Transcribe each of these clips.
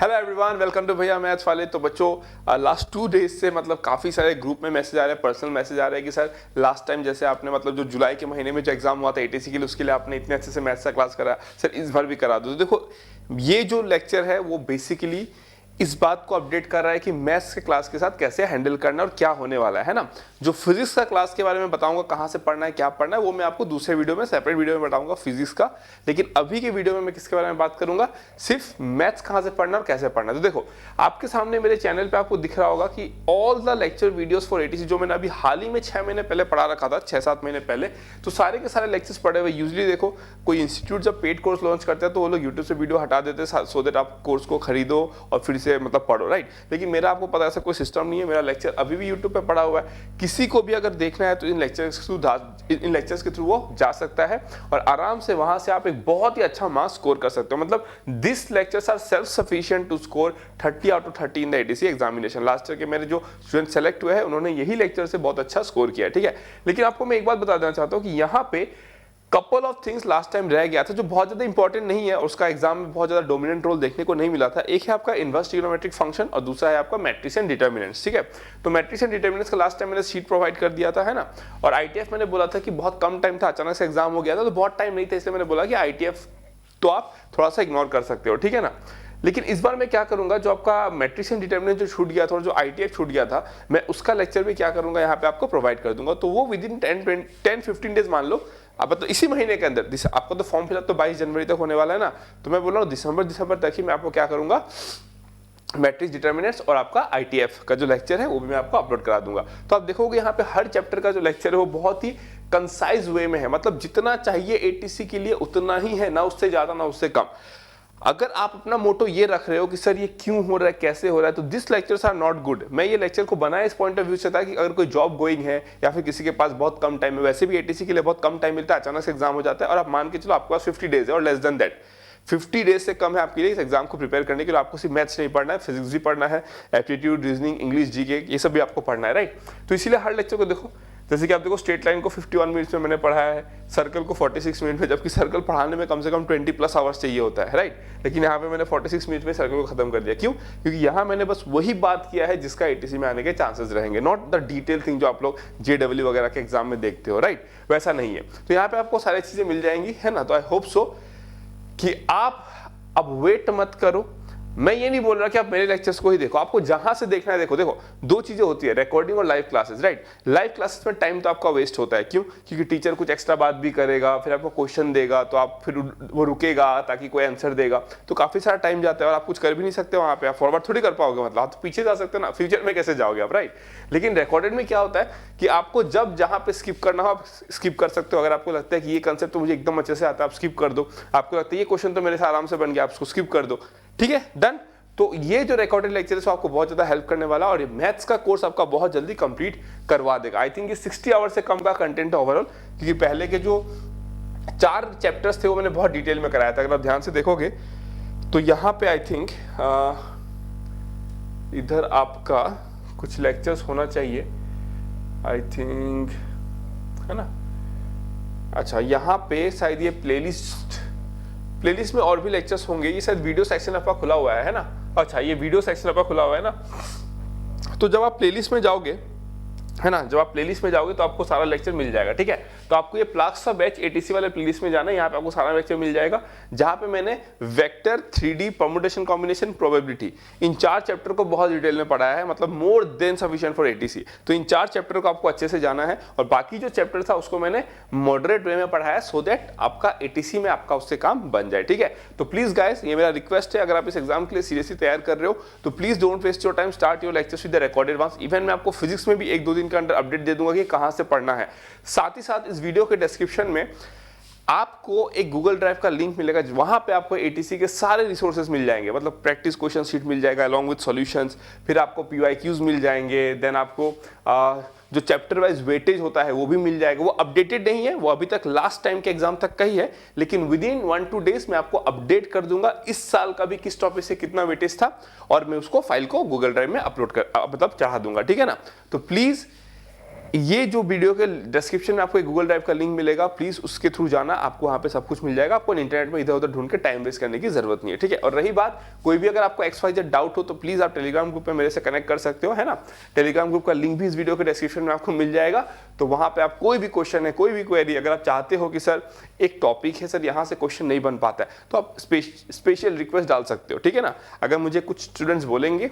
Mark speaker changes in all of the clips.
Speaker 1: Hello everyone, welcome to भैया maths वाले। तो बच्चों लास्ट 2 डेज से मतलब काफ़ी सारे ग्रुप में मैसेज आ रहे हैं, पर्सनल मैसेज आ रहे हैं कि सर लास्ट टाइम जैसे आपने मतलब जो जुलाई के महीने में जो एग्जाम हुआ था एटीसी के लिए, उसके लिए आपने इतने अच्छे से मैथ्स का क्लास करा, सर इस बार भी करा दो। तो देखो ये जो लेक्चर है वो बेसिकली इस बात को अपडेट कर रहा है कि मैथ्स के क्लास के साथ कैसे हैंडल करना है और क्या होने वाला है ना। जो फिजिक्स का क्लास के बारे में बताऊंगा, कहां से पढ़ना है क्या पढ़ना है, वो मैं आपको दूसरे वीडियो में सेपरेट वीडियो में बताऊंगा फिजिक्स का। लेकिन अभी के वीडियो में मैं किसके बारे में बात करूंगा, सिर्फ मैथ्स कहां से पढ़ना और कैसे पढ़ना है। तो देखो आपके सामने मेरे चैनल पे आपको दिख रहा होगा कि all the lecture videos for ATC जो मैंने अभी हाल ही में 6 महीने पहले पढ़ा रखा था, 6-7 महीने पहले, तो सारे के सारे लेक्चर्स पढ़े हुए। यूजुअली देखो कोई इंस्टीट्यूट जब पेड कोर्स लॉन्च करते हैं तो वो लोग यूट्यूब से वीडियो हटा देते हैं सो दैट आप कोर्स को खरीदो और फिर से मतलब पढ़ो, राइट। लेकिन मेरा आपको पता है ऐसा कोई सिस्टम नहीं है। मेरा लेक्चर अभी भी यूट्यूब पे पड़ा हुआ है, किसी को भी अगर देखना है तो इन लेक्चर्स के थ्रू वो जा सकता है और आराम से वहां से आप एक बहुत ही अच्छा मार्क्स स्कोर कर सकते हो। मतलब this lectures are self sufficient to score 30 out of 30 in the ATC examination. Last year के मेरे जो स्टूडेंट सेलेक्ट हुए हैं उन्होंने यही लेक्चर से बहुत अच्छा स्कोर किया, ठीक है। लेकिन आपको मैं एक बात बता देना चाहता हूं कि यहाँ पे couple of things last time रह गया था जो बहुत ज्यादा इंपॉर्टेंट नहीं है, उसका एग्जाम में बहुत ज्यादा डोमिनेंट रोल देखने को नहीं मिला था। एक है आपका इनवर्स ट्रिग्नोमेट्रिक फंक्शन और दूसरा है आपका मैट्रिक्स एंड डिटर्मिनेंट्स, ठीक है। तो मैट्रिक्स एंड डिटर्मिनेंट्स का लास्ट टाइम मैंने शीट प्रोवाइड कर दिया था, है ना। और आईटीएफ मैंने बोला था कि बहुत कम टाइम था, अचानक से एग्जाम हो गया था तो बहुत टाइम नहीं था, इसलिए मैंने बोला कि आईटीएफ तो आप थोड़ा सा इग्नोर कर सकते हो, ठीक है ना। लेकिन इस बार मैं क्या करूंगा, जो आपका मैट्रिक्स एंड डिटर्मिनेंट जो छूट गया था और जो आईटीएफ छूट गया था, मैं उसका लेक्चर भी क्या करूंगा यहाँ पे आपको प्रोवाइड कर दूंगा। तो वो विद इन 10-15 डेज मान लो अब, तो इसी महीने के अंदर, आपको तो फॉर्म फिलअप तो 22 जनवरी तक होने वाला है ना, तो मैं बोल रहा हूँ दिसंबर तक ही मैं आपको क्या करूंगा, मैट्रिक्स डिटर्मिनेंट्स और आपका आईटीएफ का जो लेक्चर है वो भी मैं आपको अपलोड करा दूंगा। तो आप देखोगे यहाँ पे हर चैप्टर का जो लेक्चर है वो बहुत ही कंसाइज वे में है, मतलब जितना चाहिए एटीसी के लिए उतना ही है, ना उससे ज्यादा ना उससे कम। अगर आप अपना मोटो ये रख रहे हो कि सर ये क्यों हो रहा है, कैसे हो रहा है, तो this lectures are not good. मैं ये लेक्चर को बनाया इस पॉइंट ऑफ व्यू से था कि अगर कोई जॉब गोइंग है या फिर किसी के पास बहुत कम टाइम है, वैसे भी एटीसी के लिए बहुत कम टाइम मिलता है, अचानक से एग्जाम हो जाता है और आप मान के चलो आपके पास 50 डेज है और लेस देन दैट 50 डेज से कम है आपके लिए इस एग्जाम को प्रिपेयर करने के लिए। आपको सिर्फ मैथ्स नहीं पढ़ना है, फिजिक्स भी पढ़ना है, एप्टीट्यूड, रीजनिंग, इंग्लिश, जीके, ये सब भी आपको पढ़ना है, राइट। तो इसीलिए हर लेक्चर को देखो, जैसे कि आप देखो स्ट्रेट लाइन को 51 मिनट्स में मैंने पढ़ाया है, सर्कल को 46 मिनट में, जबकि सर्कल पढ़ाने में कम से कम 20+ आवर्स चाहिए होता है, राइट। लेकिन यहाँ पे मैंने 46 मिनट में सर्कल को खत्म कर दिया। क्यों? क्योंकि यहाँ मैंने बस वही बात किया है जिसका एटीसी में आने के चांसेस रहेंगे, नॉट द डिटेल थिंग जो आप लोग जेडब्ल्यू वगैरह के एग्जाम में देखते हो, राइट। वैसा नहीं है। तो यहाँ पे आपको सारी चीजें मिल जाएंगी, है ना। तो आई होप सो कि आप अब वेट मत करो। मैं ये नहीं बोल रहा कि आप मेरे लेक्चर्स को ही देखो, आपको जहां से देखना है देखो। दो चीजें होती है, रिकॉर्डिंग और live classes, right. Live classes में टाइम तो आपका वेस्ट होता है। क्यों? क्योंकि टीचर कुछ एक्स्ट्रा बात भी करेगा, फिर आपको क्वेश्चन देगा तो आप फिर वो रुकेगा ताकि कोई आंसर देगा, तो काफी सारा टाइम जाता है और आप कुछ कर भी नहीं सकते वहां पे, आप फॉरवर्ड थोड़ी कर पाओगे, मतलब आप तो पीछे जा सकते हो ना, फ्यूचर में कैसे जाओगे आप, राइट। लेकिन रिकॉर्डेड में क्या होता है कि आपको जब जहां पे स्किप करना हो आप स्किप कर सकते हो। अगर आपको लगता है कि ये कंसेप्ट तो मुझे एकदम अच्छे से आता है, आप स्किप कर दो। आपको लगता है ये क्वेश्चन तो मेरे से आराम से बन गया, आप उसको स्किप कर दो, ठीक है, डन। तो ये जो रिकॉर्डेड लेक्चर है आपको बहुत ज्यादा हेल्प करने वाला और ये मैथ्स का कोर्स आपका बहुत जल्दी कंप्लीट करवा देगा। आई थिंक ये 60 आवर्स से कम का कंटेंट है ओवरऑल, क्योंकि पहले के जो 4 चैप्टर्स थे वो मैंने बहुत डिटेल में कराया था। अगर आप ध्यान से देखोगे तो यहाँ पे आई थिंक इधर आपका कुछ लेक्चर्स होना चाहिए, आई थिंक, है ना। अच्छा, यहाँ पे शायद ये प्लेलिस्ट में और भी लेक्चर्स होंगे, ये शायद वीडियो सेक्शन आपका खुला हुआ है ना। अच्छा, ये वीडियो सेक्शन आपका खुला हुआ है ना। तो जब आप प्लेलिस्ट में जाओगे, है ना, जब आप प्लेलिस्ट में जाओगे तो आपको सारा लेक्चर मिल जाएगा, ठीक है। तो आपको ये प्लाक्स बैच एटीसी वाले प्लेलिस्ट में जाना है, यहाँ पे आपको सारा लेक्चर मिल जाएगा, जहां पे मैंने vector, 3D, permutation, combination, probability, इन 4 चैप्टर को बहुत डिटेल में पढ़ाया है, मतलब more than sufficient for ATC. तो इन 4 चैप्टर को आपको अच्छे से जाना है और बाकी जो चैप्टर था उसको मैंने मॉडरेट वे में पढ़ाया सो दैट आपका एटीसी में आपका उससे काम बन जाए, ठीक है। तो प्लीज गाइस, ये मेरा रिक्वेस्ट है, अगर आप इस एग्जाम के लिए सीरियसली तैयार कर रहे हो तो please don't waste your time, start your lectures with the recorded ones. Even मैं आपको फिजिक्स में भी 1-2 दिन के अंदर अपडेट दे दूंगा कि कहां से पढ़ना है। साथ ही साथ इस वीडियो के डिस्क्रिप्शन में आपको एक गूगल ड्राइव का लिंक मिलेगा, वहां पे आपको एटीसी के सारे रिसोर्सेज मिल जाएंगे, मतलब प्रैक्टिस क्वेश्चन शीट मिल जाएगा अलॉन्ग विद सॉल्यूशंस, फिर आपको पीवाईक्यूज मिल जाएंगे, देन आपको जो चैप्टर वाइज वेटेज होता है वो भी मिल जाएगा। वो अपडेटेड नहीं है, वो अभी तक लास्ट टाइम के एग्जाम तक का ही है, लेकिन विद इन 1-2 डेज मैं आपको अपडेट कर दूंगा इस साल का भी किस टॉपिक से कितना वेटेज था और मैं उसको फाइल को गूगल ड्राइव में अपलोड कर मतलब चढ़ा दूंगा, ठीक है ना। तो प्लीज ये जो वीडियो के डिस्क्रिप्शन में आपको एक गूगल ड्राइव का लिंक मिलेगा, प्लीज उसके थ्रू जाना, आपको वहां पे सब कुछ मिल जाएगा, आपको इंटरनेट में इधर उधर ढूंढ के टाइम वेस्ट करने की जरूरत नहीं है, ठीक है। और रही बात कोई भी अगर आपको XYZ डाउट हो तो प्लीज आप टेलीग्राम ग्रुप में मेरे से कनेक्ट कर सकते हो, है ना। टेलीग्राम ग्रुप का लिंक भी इस वीडियो के डिस्क्रिप्शन में आपको मिल जाएगा, तो वहां पे आप कोई भी क्वेश्चन है, कोई भी क्वेरी, अगर आप चाहते हो कि सर एक टॉपिक है सर यहाँ से क्वेश्चन नहीं बन पाता है, तो आप स्पेशल रिक्वेस्ट डाल सकते हो, ठीक है ना। अगर मुझे कुछ स्टूडेंट्स बोलेंगे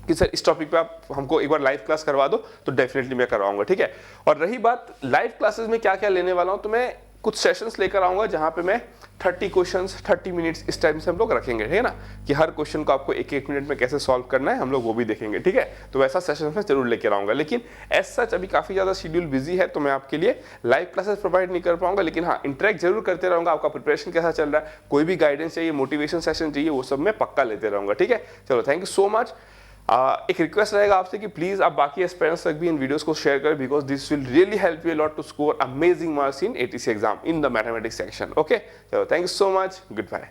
Speaker 1: कि सर इस टॉपिक पे आप हमको एक बार लाइव क्लास करवा दो, तो डेफिनेटली मैं करवाऊंगा, ठीक है। और रही बात लाइव क्लासेस में क्या क्या लेने वाला हूं, तो मैं कुछ सेशंस लेकर आऊंगा जहां पे मैं 30 क्वेश्चंस 30 मिनट्स इस टाइम से हम लोग रखेंगे, ठीक है ना, कि हर क्वेश्चन को आपको एक एक मिनट में कैसे सॉल्व करना है हम लोग वो भी देखेंगे, ठीक है। तो वैसा सेशन में जरूर लेकर आऊंगा, लेकिन एज सच अभी काफी ज्यादा शेड्यूल बिजी है, तो मैं आपके लिए लाइव क्लासेस प्रोवाइड नहीं कर पाऊंगा, लेकिन हाँ इंटरेक्ट जरूर करते रहूंगा, आपका प्रिपरेशन कैसा चल रहा है, कोई भी गाइडेंस चाहिए, मोटिवेशन सेशन चाहिए, वो सब मैं पक्का लेते रहूंगा, ठीक है। चलो थैंक यू सो मच। एक रिक्वेस्ट रहेगा आपसे कि प्लीज आप बाकी एस्पिरेंट्स तक भी इन वीडियोस को शेयर करें, because this will really help you a lot to score amazing marks in ATC exam in the mathematics section. Okay, चलो thank you so much, good bye.